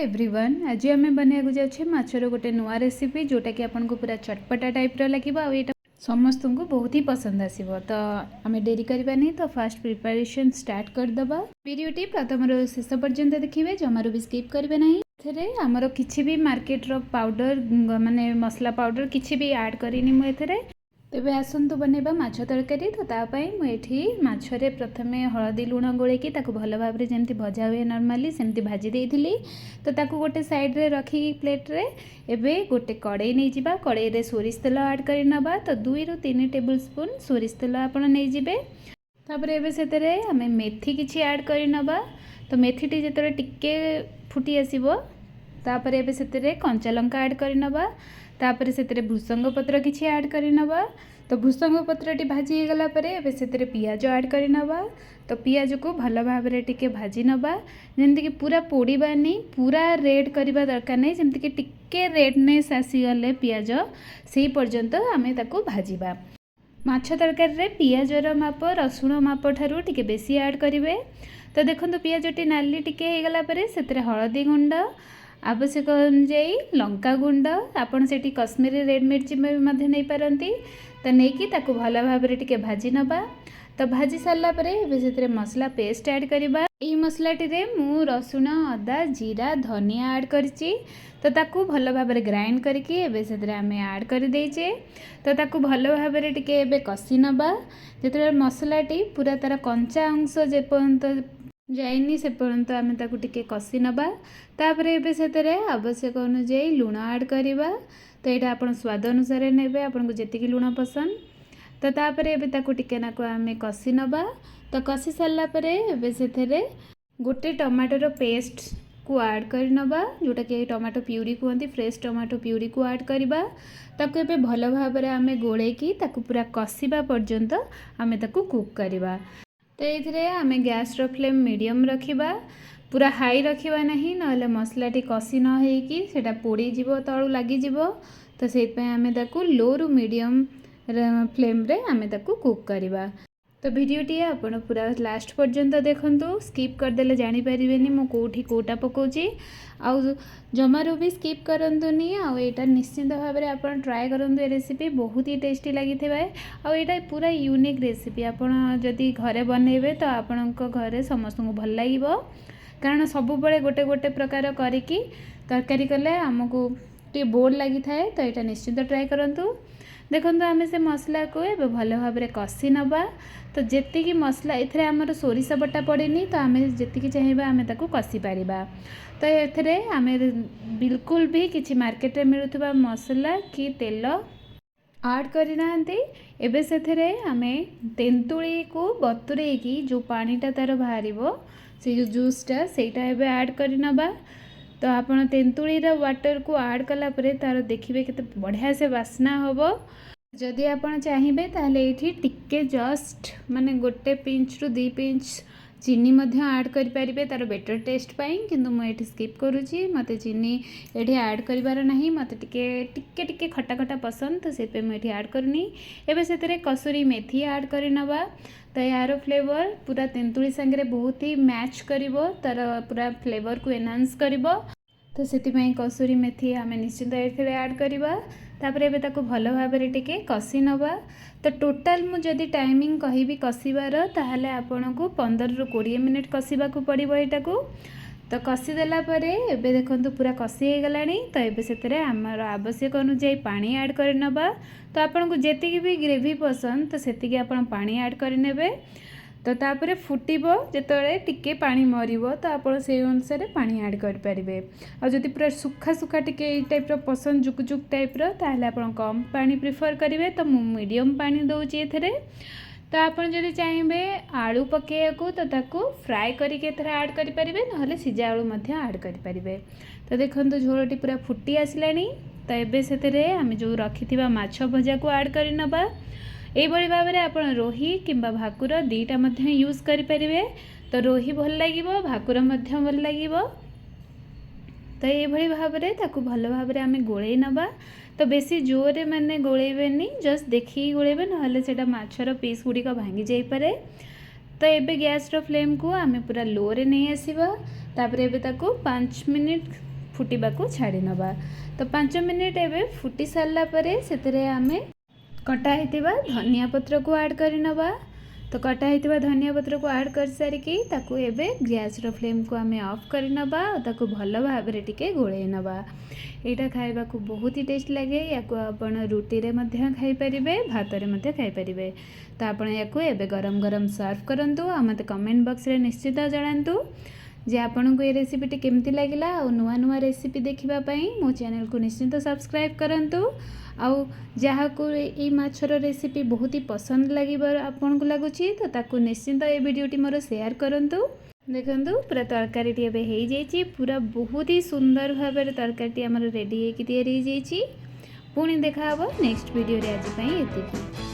Everyone आज आम बनाया जाऊँ माछर गोटे नुआ रेसिपी जोटा कि आपको पूरा चटपटा टाइप लगे और समस्त को बहुत ही पसंद आसो। तो आम डेरी करवानी तो फास्ट प्रिपरेशन स्टार्ट करदे। वीडियोटी प्रथम शेष पर्यंत देखिए, जमारू भी स्किप करेंगे ना। आमर किसी भी मार्केट पाउडर माने मसला पाउडर किसी भी ऐड करनी मुझे। तेबे आसतु बनैबा माछ तरकारी। तो तापाई मुझे माछरे प्रथमे हलदी लुण गोलेकी भल भाव में जमी भजा हुए नॉर्मली सेमती भाजी देइथिली। तो ताकू गोटे साइड रे रखी प्लेट रे एबे गोटे कड़ाई नहीं जिबा। कड़ाई रे सोरिष तेल ऐड करि नबा। तो 2 ରୁ 3 टेबल स्पून सोरिष तेल आपण नहीं जिबे। तापरे एबे सेतरे हमें मेथी किछि ऐड करि नबा। तो मेथीटी जेतरे टिके फुटी आसीबो तापरे एबे सेतरे कंचा लंका ऐड करि नबा। तापरे सेतरे भृसंग पत्र किछि ऐड करि नबा। तो भृसंग पत्रटी भाजी हो गला परे एबे सेतरे पियाज ऐड करि नबा। तो पियाज को भल भाव में टिके भाजी नबा, जेमति कि पूरा पोड़ानी, पूरा रेड करबा दरकार नहीं, जेमति कि टिके रेडनेस आसीगले पियाज से पर्यंत आमे ताको भाजीबा। माछ तरकारी रे पियाजर माप रसुण माप ठारू टिके बेसी ऐड करिवे। तो देखंतु पियाजटी नाली टिके हो गला परे सेतरे हळदी गुंड, आवश्यक अनुजाई लंका गुंड, आपन सेठी कश्मीरी रेड मिर्ची नहीं पारती। तो नहीं ताकू भल भाव में टिके भाजी नबा। तो भाजी सारा पर मसला पेस्ट ऐड करवा। यही मसलाटी रे मु रसुण अदा जीरा धनिया ऐड करिछि। तो ताकू भल भाव में ग्राइंड करके एबे सेतरे आमे ऐड कर देइछे। तो ताकू भल भाव में टिके एबे कसी नबा। जेतरे मसलाटी पूरा तार कंचा अंश जे पर्यंत जाइनी से पर्यंत आमे ताकू टिके कसी नबा। तापरे एबे सेतरे आवश्यक अनुजाई लुण ऐड करवा। तो यहाँ आपन स्वाद अनुसार नेबे, आपन को जेतिकी लुण पसंद। तो तापरे एबे ताकू टिके नाको आमे कसी नबा। तो कसी सारा परे एबे सेथरे गोटे टमाटर पेस्ट को ऐड कर नबा, जोटा कि टमाटो प्यूरी कहते, फ्रेश टमाटो प्यूरी को ऐड करवा। ताकू एबे भल भाव में आमे गोलेकी ताकू पूरा कसीबा पर्यंत आमे ताकू कुक करवा। तो ये आमे गैस रो फ्लेम मीडियम रखिबा, पूरा हाई रखिबा नहीं, नहले मसलाटी कसी न होइकी सेटा पोड़ी जीवो, तळु लागी जीवो। तो सेत पे आमे ताकू लो रु मीडियम फ्लेम रे आमे ताकू कुक करवा। तो वीडियोटी आपण पूरा लास्ट पर्यंत देखंतु, स्किप करदेले जानि परिबेनी मो कोठी कोटा पकोची। आउ जमारू भी स्किप करंतुनी। आउ एटा निश्चित भाव में आपण ट्राए करंतु। ए रेसिपी बहुत ही टेस्टी लगी थे। आउ एटा पूरा यूनिक रेसिपी, आपण जदि घरे बनइबे तो आपणक घरे समस्त को भल लागिबो। कारण सब बड़े गोटे गोटे प्रकार करिकी तरकारी कले आमको टे बोर लगी थाए। तो यहाँ निश्चित ट्राए करंतु। देखंतु आमे से मसला को ए भल भाव में कसी नबा। तो जेतिकी मसला एथरे आमर सोरिष बटा पड़ेनी, तो आमे जेतिकी चाहिबा आमे ताकू कसी पारिबा। तो एथरे आमे बिल्कुल भी किछि मार्केट रे मिलुथबा मसला कि तेल ऐड करना। एबे सेथरे आमे तेंतुली को बतुरेकी जो पानीटा तार बाहरिबो, से जो जूसटा सेटा एबे ऐड कर नबा। तो आपण तेंतुली वाटर को ऐड कला परे तार देखिबे केते बढ़िया से वासना होबो। जदि आपण चाहिबे ताहले एठी टिके जस्ट माने गोटे पिंच रु 2 पिंच चीनी मध्य ऐड करि परिबे तार बेटर टेस्ट पाई। किंतु मु एठी स्किप करूची, मते चीनी एठी ऐड करिवार नाही, मते टिके टिके टिके खट्टा खट्टा पसंद। तो सेपे मु एठी ऐड करनी। एबे सेतरे कसूरी मेथी ऐड करि नबा। तो यार फ्लेवर पूरा तेंतुली संगे बहुत ही मैच करिवो, तार पूरा फ्लेवर को एनहांस करिवो। तो सेति कसूरी मेथी आमे निश्चित एथिरे ऐड करिवा। तापरे एबे ताको भल भाव में टिके कसी नबा। तो टोटाल मु जदि टाइमिंग कहिबी कसीबार ताहले आपनको 15 ରୁ 20 मिनिट कसीबा को पड़िबो एटाको। तो कसी देला परे एबे देखंतु पूरा कसी हो गलानी। तो एबे सेतरे हमर आवश्यक अनुसार पानी ऐड कर नबा। तो आपनको जेतिकी भी ग्रेवी पसंद तो सेतिकी आपण पानी ऐड कर नेबे। तो तापरे फुटिबो जेतळे टिके पानी मरिबो, तो आपण से अनुसार पानी ऐड कर परिबे। आ जदि पूरा सुखा सुखा टिके ए टाइप रो पसंद जुक जुक टाइप रो ताहले आपण कम पानी प्रिफर करिवे। तो मु मीडियम पानी दउची एथरे। तो आपण जदि चाहिबे आलू पकेयाकू तो ताकू फ्राए करके एथरे ऐड करि परिबे, नहले सिजा आलू मध्य ऐड करि परिबे। तो देखंतु झोलटी पूरा फुटी आसलानी। तो एबे सेतरे आमे जो रखिथिबा माछ भजा को ऐड करि नबा। यही भाव में आप रोही किंबा भाकुर दीटा यूज करें। तो रोही भल लगे, भाकुर भल लगे। तो ये भाव में भल भाव में आम गोले नबा। तो बेसी जोरे माने गोलेबेनी, जस्ट देखिए गोलेबे ना सेटा माछर पीस गुड़िक भांगी जाई पारे। तो एबे गैस रो फ्लेम को आमे पूरा लो रे नहीं आसीबा। तापरे एबे ताको 5 मिनिट फुटिबा को छाड़ी नबा। तो 5 मिनिट एबे फुटी सारला परे सेतरे आमे कटा हेतिबा धनिया पत्र को ऐड करि नबा। तो कटा हेतिबा धनिया पत्र को ऐड कर सारिकी ताकू एबे गैस रो फ्लेम को आमे ऑफ करि नबा और ताकू भलो भाबरे टिके गोळेई नबा। एटा खाइबा को बहुत ही टेस्ट लगे। याकू आपण रुटी रे मध्य खाई परिबे, भात रे मध्य खाई परिबे। तो आपण याकू एबे गरम गरम सर्व करंतु आ मते कमेंट बॉक्स रे निश्चित जणांतु जे आपनको ये रेसिपीटी केमती लगिला। आ नुआ नुआ रेसिपी देखिबा पई मो चैनल को निश्चित सब्सक्राइब करंतु। आउ जहाँ को ये माछर रेसिपी बहुत ही पसंद लगे आपको लगुच तो ताकू निश्चिंत ये वीडियोटी मोर शेयर करंतु। देखंतु पूरा तरकारी एबे हो जाइए, पूरा बहुत ही सुंदर भाव में तरकारी आमर रेडी होकर तैयारी हो जाइए। पुणी देखा नेक्स्ट वीडियो रे आज एतिकी।